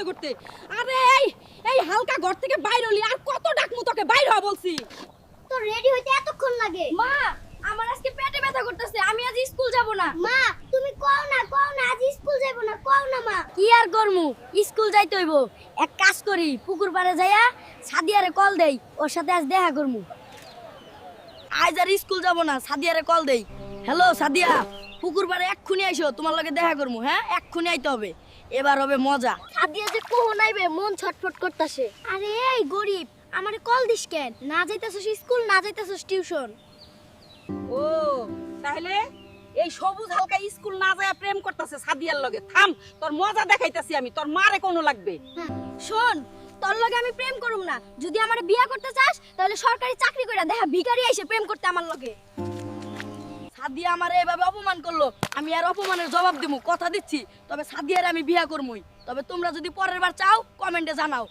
করতে করতে। আরে এই এই হালকা ঘর থেকে বাইরে হলি আর কত ডাকমু তোকে বাইরে হ বলছি। তো রেডি হইতে এতক্ষণ লাগে? মা আমার আজকে পেটে ব্যথা করতেছে, আমি আজ স্কুল যাব না। মা তুমি কও না আজ স্কুল যাইব না, কও না মা। কি আর করমু, স্কুল যাইতে হইব। এক কাজ করি, পুকুর পাড়ে যাইয়া সাদিয়ারে কল দেই, ওর সাথে আজ দেখা করমু। আজ আর স্কুল যাব না, সাদিয়ারে কল দেই। হ্যালো সাদিয়া, পুকুর পাড়ে এক্ষুনি আইসো, তোমার লগে দেখা করমু। হ্যাঁ এক্ষুনি আইতে হবে, এবার হবে মজা। সাদিয়া যে কখন আইবে মন ছটফট করতেছে। আরে এই গরিব, আমারে কল দিস কেন? না যাইতাছস স্কুল, না যাইতাছস টিউশন। ও তাহলে এই সবুজ হালকা স্কুল না যায় প্রেম করতেছে সাদিয়ার লগে। থাম, তোর মজা দেখাইতাছি আমি, তোর মারে কোনো লাগবে। শোন, তোর লগে আমি প্রেম করুম না। যদি আমারে বিয়া করতে চাস তাহলে সরকারি চাকরি কইরা দেখা, ভিখারি আইসে প্রেম করতে আমার লগে। সাদিয়া আমারে এভাবে অপমান করলো, আমি আর অপমানের জবাব দেবো, কথা দিচ্ছি। তবে সাদিয়ার আমি বিয়া করমুই। তবে তোমরা যদি পরের বার চাও কমেন্টে জানাও।